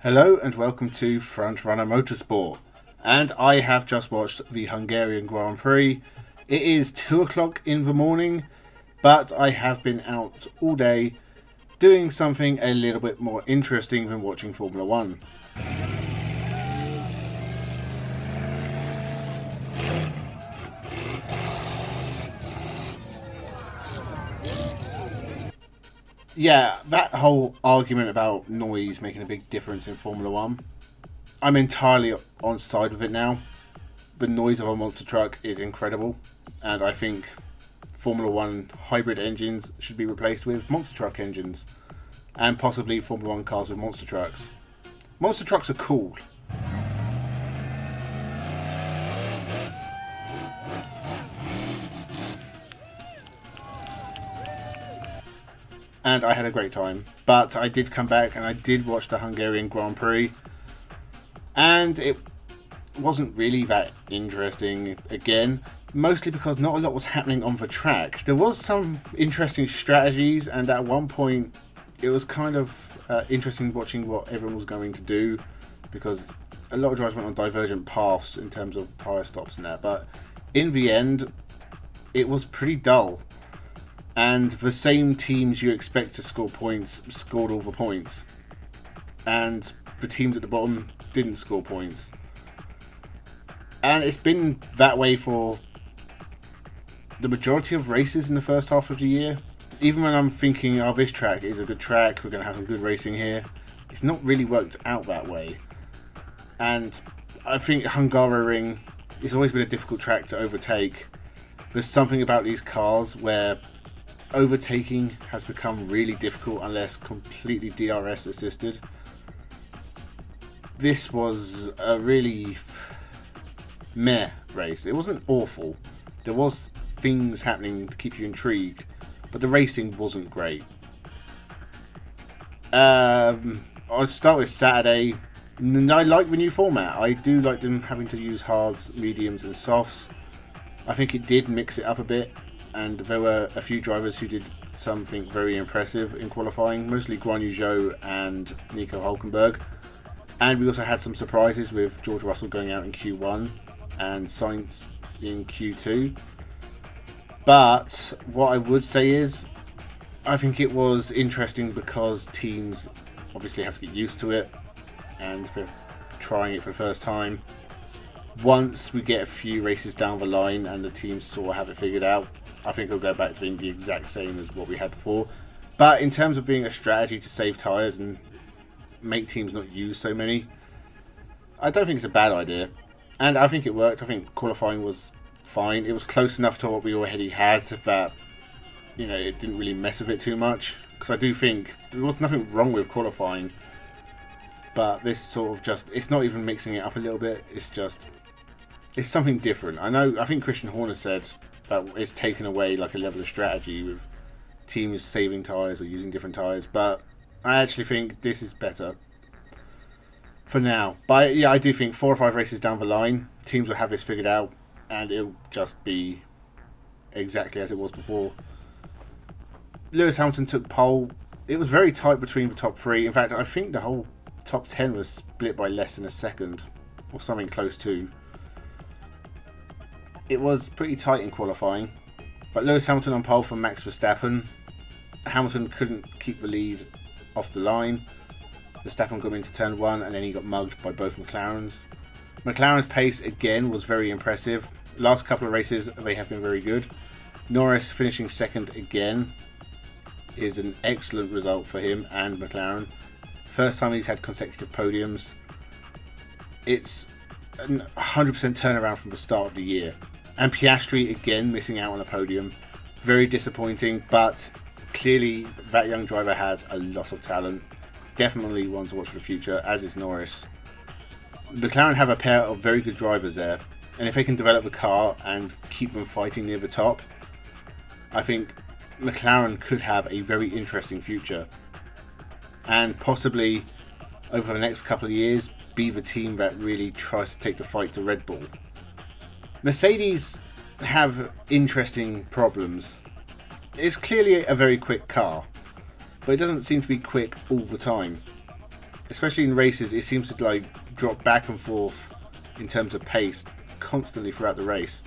Hello and welcome to Frontrunner Motorsport, and I have just watched the Hungarian Grand Prix. It is 2 o'clock in the morning, but I have been out all day doing something a little bit more interesting than watching Formula 1. Yeah, that whole argument about noise making a big difference in Formula 1, I'm entirely on side with it now. The noise of a monster truck is incredible, and I think Formula 1 hybrid engines should be replaced with monster truck engines, and possibly Formula 1 cars with monster trucks. Monster trucks are cool. And I had a great time. But I did come back and I did watch the Hungarian Grand Prix, and it wasn't really that interesting again, mostly because not a lot was happening on the track. There was some interesting strategies, and at one point it was kind of interesting watching what everyone was going to do, because a lot of drivers went on divergent paths in terms of tyre stops and that, but in the end it was pretty dull. And the same teams you expect to score points scored all the points, and the teams at the bottom didn't score points. And it's been that way for the majority of races in the first half of the year. Even when I'm thinking, oh, this track is a good track, we're going to have some good racing here, it's not really worked out that way. And I think Hungaroring, it's always been a difficult track to overtake. There's something about these cars where overtaking has become really difficult unless completely DRS assisted. This was a really meh race. It wasn't awful. There was things happening to keep you intrigued, but the racing wasn't great. I'll start with Saturday. I like the new format. I do like them having to use hards, mediums and softs. I think it did mix it up a bit, and there were a few drivers who did something very impressive in qualifying, mostly Guan Yu Zhou and Nico Hulkenberg. And we also had some surprises with George Russell going out in Q1 and Sainz in Q2. But what I would say is, I think it was interesting because teams obviously have to get used to it, and they're trying it for the first time. Once we get a few races down the line and the teams sort of have it figured out, I think it'll go back to being the exact same as what we had before. But in terms of being a strategy to save tyres and make teams not use so many, I don't think it's a bad idea. And I think it worked. I think qualifying was fine. It was close enough to what we already had that, it didn't really mess with it too much. Because I do think there was nothing wrong with qualifying. But this sort of it's not even mixing it up a little bit. It's something different. I think Christian Horner said that it's taken away like a level of strategy with teams saving tyres or using different tyres, but I actually think this is better for now. But yeah, I do think 4 or 5 races down the line, teams will have this figured out and it'll just be exactly as it was before. Lewis Hamilton took pole. It was very tight between the top 3. In fact, I think the whole top 10 was split by less than a second or something close to. It was pretty tight in qualifying, but Lewis Hamilton on pole from Max Verstappen. Hamilton couldn't keep the lead off the line. Verstappen got into turn 1 and then he got mugged by both McLarens. McLaren's pace again was very impressive. Last couple of races they have been very good. Norris finishing second again is an excellent result for him and McLaren. First time he's had consecutive podiums. It's a 100% turnaround from the start of the year. And Piastri again missing out on a podium. Very disappointing, but clearly that young driver has a lot of talent. Definitely one to watch for the future, as is Norris. McLaren have a pair of very good drivers there, and if they can develop the car and keep them fighting near the top, I think McLaren could have a very interesting future. And possibly over the next couple of years be the team that really tries to take the fight to Red Bull. Mercedes have interesting problems. It's clearly a very quick car, but it doesn't seem to be quick all the time. especially in races, it seems to like drop back and forth in terms of pace constantly throughout the race.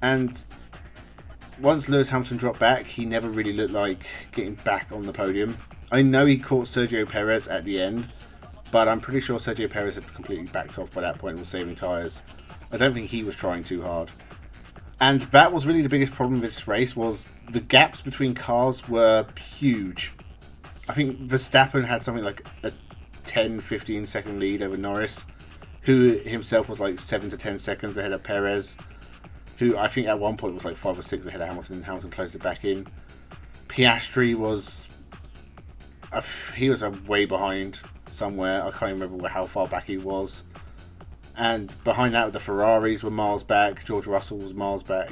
And once Lewis Hamilton dropped back, he never really looked like getting back on the podium. I know he caught Sergio Perez at the end, but I'm pretty sure Sergio Perez had completely backed off by that point and was saving tyres. I don't think he was trying too hard. And that was really the biggest problem with this race, was the gaps between cars were huge. I think Verstappen had something like a 10-15 second lead over Norris, who himself was like 7 to 10 seconds ahead of Perez, who I think at one point was like 5 or 6 ahead of Hamilton, and Hamilton closed it back in. Piastri was... he was way behind somewhere. I can't remember how far back he was. And behind that, the Ferraris were miles back. George Russell was miles back.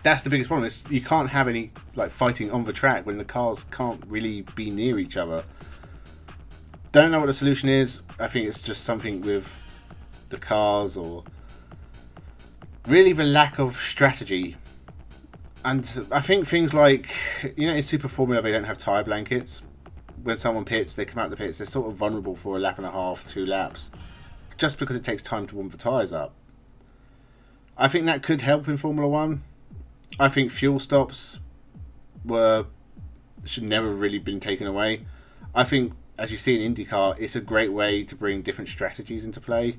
That's the biggest problem. You can't have any like fighting on the track when the cars can't really be near each other. Don't know what the solution is. I think it's just something with the cars, or really the lack of strategy. And I think things like, in Super Formula they don't have tyre blankets. When someone pits, they come out the pits, they're sort of vulnerable for a lap and a half, 2 laps, just because it takes time to warm the tyres up. I think that could help in Formula 1. I think fuel stops should never really been taken away. I think, as you see in IndyCar, it's a great way to bring different strategies into play.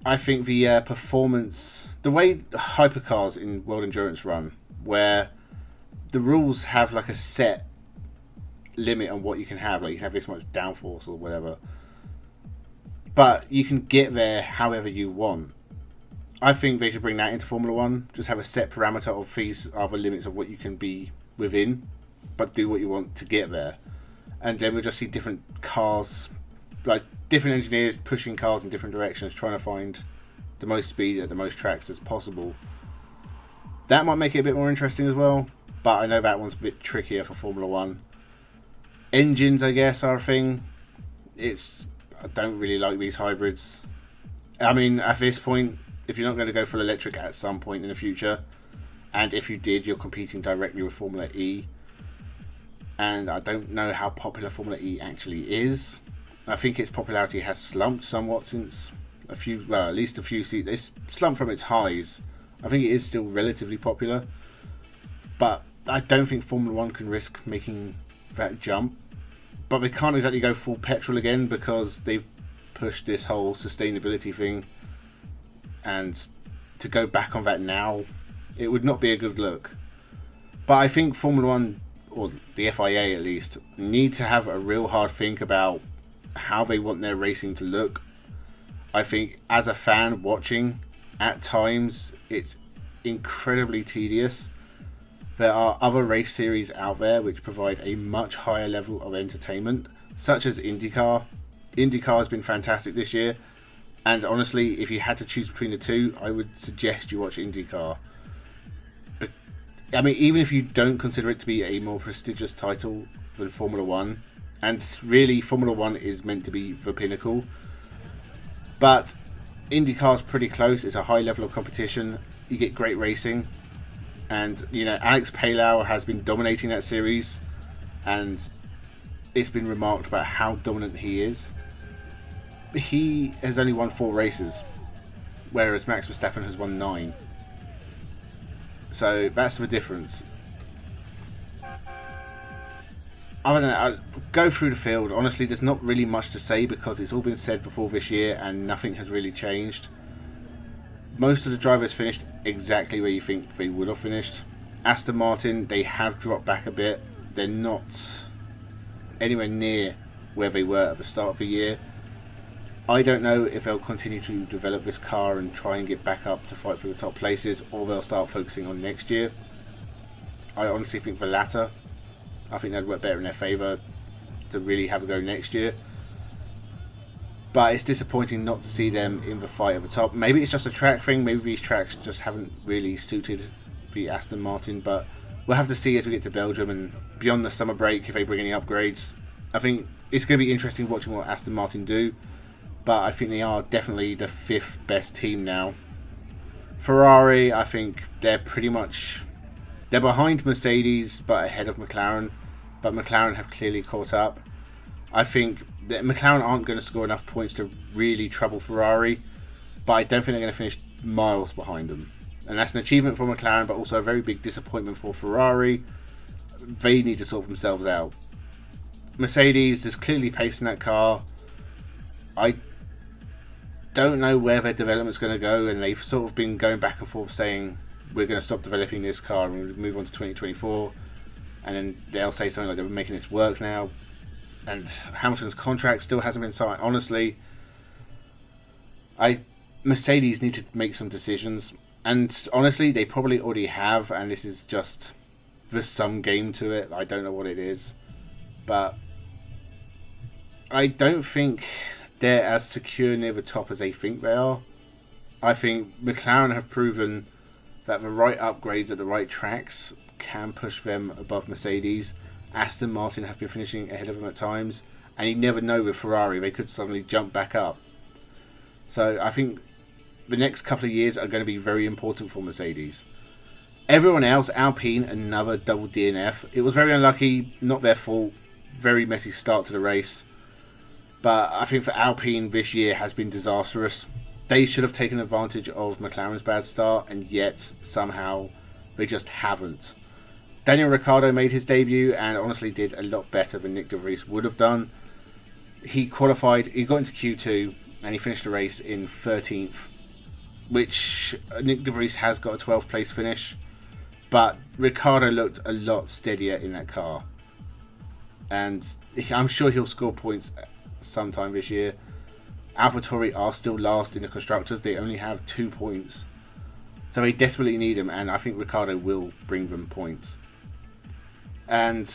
I think the performance, the way hypercars in World Endurance run, where the rules have like a set limit on what you can have, like you can have this much downforce or whatever, but you can get there however you want. I think they should bring that into Formula 1. Just have a set parameter of these are the limits of what you can be within, but do what you want to get there. And then we'll just see different cars, like different engineers pushing cars in different directions, trying to find the most speed at the most tracks as possible. That might make it a bit more interesting as well, but I know that one's a bit trickier for Formula 1. Engines, I guess, are a thing. I don't really like these hybrids. I mean, at this point, if you're not going to go full electric at some point in the future, and if you did, you're competing directly with Formula E. And I don't know how popular Formula E actually is. I think its popularity has slumped somewhat since at least a few seasons. It's slumped from its highs. I think it is still relatively popular, but I don't think Formula 1 can risk making that jump. But they can't exactly go full petrol again, because they've pushed this whole sustainability thing, and to go back on that now, it would not be a good look. But I think Formula 1, or the FIA at least, need to have a real hard think about how they want their racing to look. I think as a fan watching, at times it's incredibly tedious. There are other race series out there which provide a much higher level of entertainment, such as IndyCar. IndyCar has been fantastic this year, and honestly, if you had to choose between the two, I would suggest you watch IndyCar. But, I mean, even if you don't consider it to be a more prestigious title than Formula 1, and really Formula 1 is meant to be the pinnacle, but IndyCar's pretty close. It's a high level of competition. You get great racing. And, Alex Palou has been dominating that series. And it's been remarked about how dominant he is. He has only won 4 races, whereas Max Verstappen has won 9. So that's the difference. I don't know, I'll go through the field. Honestly, there's not really much to say, because it's all been said before this year and nothing has really changed. Most of the drivers finished exactly where you think they would have finished. Aston Martin, they have dropped back a bit. They're not anywhere near where they were at the start of the year. I don't know if they'll continue to develop this car and try and get back up to fight for the top places, or they'll start focusing on next year. I honestly think the latter. I think that'd work better in their favour to really have a go next year. But it's disappointing not to see them in the fight at the top. Maybe it's just a track thing. Maybe these tracks just haven't really suited the Aston Martin. But we'll have to see as we get to Belgium and beyond the summer break if they bring any upgrades. I think it's going to be interesting watching what Aston Martin do. But I think they are definitely the 5th best team now. Ferrari, I think they're behind Mercedes but ahead of McLaren. but McLaren have clearly caught up. I think that McLaren aren't going to score enough points to really trouble Ferrari, but I don't think they're going to finish miles behind them. And that's an achievement for McLaren, but also a very big disappointment for Ferrari. They need to sort themselves out. Mercedes is clearly pacing that car. I don't know where their development's going to go, and they've sort of been going back and forth saying we're going to stop developing this car and we'll move on to 2024, and then they'll say something like they're making this work now, and Hamilton's contract still hasn't been signed. Honestly, Mercedes need to make some decisions, and honestly they probably already have, and this is just, there's some game to it. I don't know what it is, but I don't think they're as secure near the top as they think they are. I think McLaren have proven that the right upgrades at the right tracks can push them above Mercedes. Aston Martin have been finishing ahead of them at times, and you never know with Ferrari, they could suddenly jump back up. So I think the next couple of years are going to be very important for Mercedes. Everyone else, Alpine, another double DNF. It was very unlucky, not their fault. Very messy start to the race. But I think for Alpine, this year has been disastrous. They should have taken advantage of McLaren's bad start, and yet somehow they just haven't. Daniel Ricciardo made his debut and honestly did a lot better than Nick de Vries would have done. He qualified, he got into Q2, and he finished the race in 13th, which Nick de Vries has got a 12th place finish. But Ricciardo looked a lot steadier in that car. And I'm sure he'll score points sometime this year. AlphaTauri are still last in the Constructors. They only have 2 points. So they desperately need him, and I think Ricciardo will bring them points. And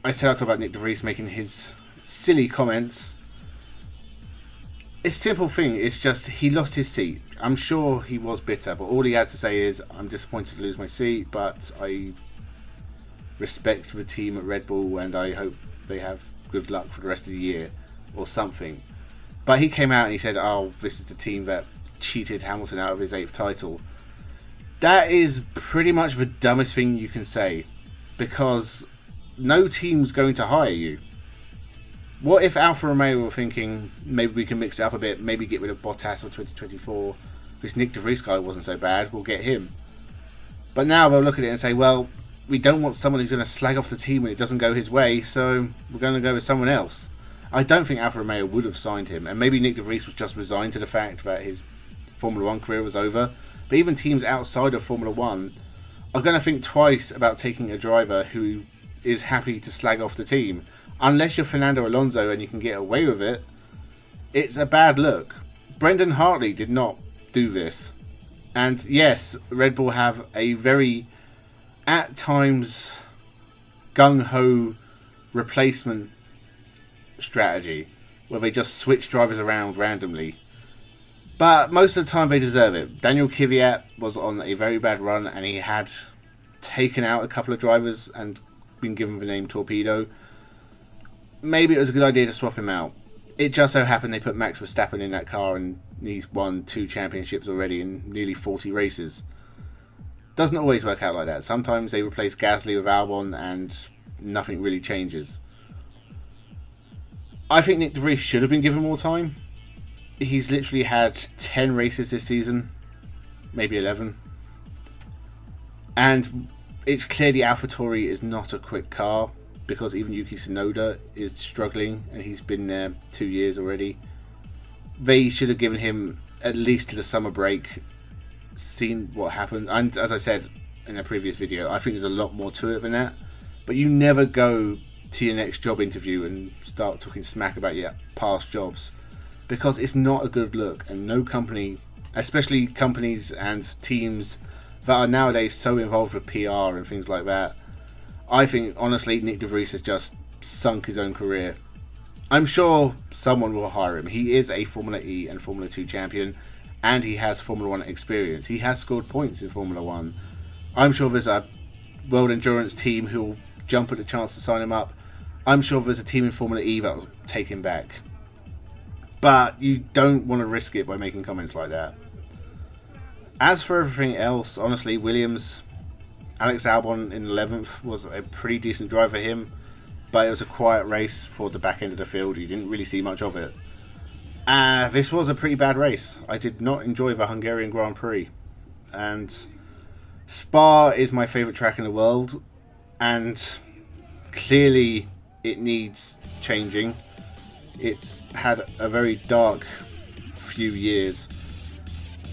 I said I'll talk about Nick de Vries making his silly comments. It's a simple thing. It's just he lost his seat. I'm sure he was bitter, but all he had to say is, I'm disappointed to lose my seat, but I respect the team at Red Bull and I hope they have good luck for the rest of the year or something. But he came out and he said, oh, this is the team that cheated Hamilton out of his 8th title. That is pretty much the dumbest thing you can say, because no team's going to hire you. What if Alfa Romeo were thinking, maybe we can mix it up a bit, maybe get rid of Bottas or 2024, this Nick de Vries guy wasn't so bad, we'll get him. But now they'll look at it and say, well, we don't want someone who's going to slag off the team when it doesn't go his way, so we're going to go with someone else. I don't think Alfa Romeo would have signed him, and maybe Nick de Vries was just resigned to the fact that his Formula 1 career was over. But even teams outside of Formula 1 are going to think twice about taking a driver who is happy to slag off the team. Unless you're Fernando Alonso and you can get away with it, it's a bad look. Brendan Hartley did not do this. And yes, Red Bull have a very, at times, gung-ho replacement strategy where they just switch drivers around randomly. But most of the time they deserve it. Daniel Kvyat was on a very bad run and he had taken out a couple of drivers and been given the name Torpedo. Maybe it was a good idea to swap him out. It just so happened they put Max Verstappen in that car and he's won 2 championships already in nearly 40 races. Doesn't always work out like that. Sometimes they replace Gasly with Albon and nothing really changes. I think Nick de Vries should have been given more time. He's literally had 10 races this season, maybe 11. And it's clear the AlphaTauri is not a quick car, because even Yuki Tsunoda is struggling and he's been there 2 years already. They should have given him at least to the summer break, seen what happened. And as I said in a previous video, I think there's a lot more to it than that. But you never go to your next job interview and start talking smack about your past jobs, because it's not a good look, and no company, especially companies and teams that are nowadays so involved with PR and things like that, I think honestly Nick de Vries has just sunk his own career. I'm sure someone will hire him. He is a Formula E and Formula 2 champion, and he has Formula 1 experience. He has scored points in Formula 1. I'm sure there's a World Endurance team who will jump at the chance to sign him up. I'm sure there's a team in Formula E that will take him back. But you don't want to risk it by making comments like that. As for everything else, honestly, Williams, Alex Albon in 11th was a pretty decent drive for him, but it was a quiet race for the back end of the field. You didn't really see much of it. This was a pretty bad race. I did not enjoy the Hungarian Grand Prix. And Spa is my favourite track in the world, and clearly it needs changing. It's had a very dark few years.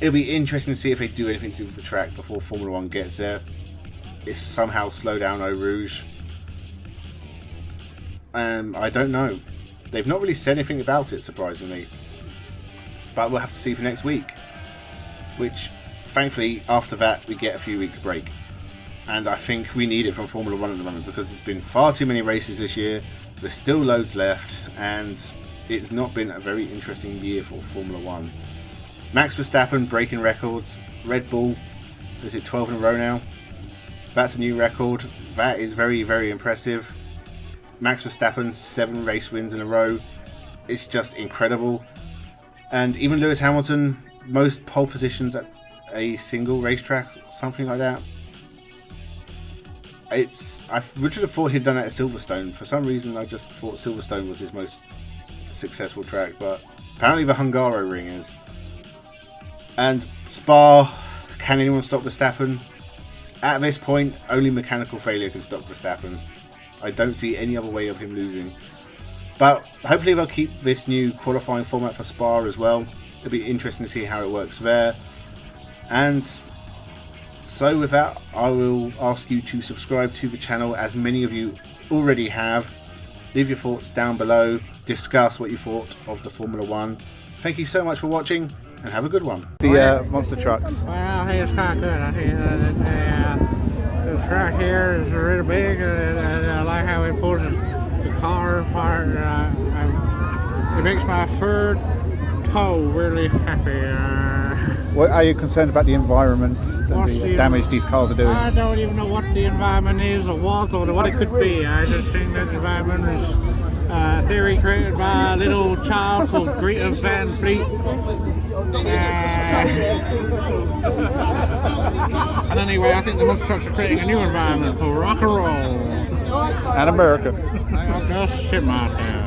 It'll be interesting to see if they do anything to the track before Formula 1 gets there. It's somehow slow down Eau Rouge. I don't know. They've not really said anything about it, surprisingly. But we'll have to see for next week. Which, thankfully, after that, we get a few weeks break. And I think we need it from Formula 1 at the moment, because there's been far too many races this year. There's still loads left, and it's not been a very interesting year for Formula 1. Max Verstappen breaking records. Red Bull, is it 12 in a row now? That's a new record. That is very, very impressive. Max Verstappen, 7 race wins in a row. It's just incredible. And even Lewis Hamilton, most pole positions at a single racetrack, something like that. I would have thought he'd done that at Silverstone. For some reason, I just thought Silverstone was his most successful track, but apparently the Hungaroring is. And Spa, can anyone stop Verstappen? At this point, only mechanical failure can stop Verstappen. I don't see any other way of him losing. But hopefully they'll keep this new qualifying format for Spa as well. It'll be interesting to see how it works there. And so with that, I will ask you to subscribe to the channel, as many of you already have. Leave your thoughts down below. Discuss what you thought of the Formula 1. Thank you so much for watching, and have a good one. The monster trucks. Well, I think it's quite good. I think the track here is really big, and I like how it pulls the car apart. It makes my third toe really happy. What are you concerned about the environment and the damage these cars are doing? I don't even know what the environment is or was or what it could be. I just think that the environment is a theory created by a little child called Greta Van Fleet. And anyway, I think the monster trucks are creating a new environment for rock and roll. And America. I'll just sit right there.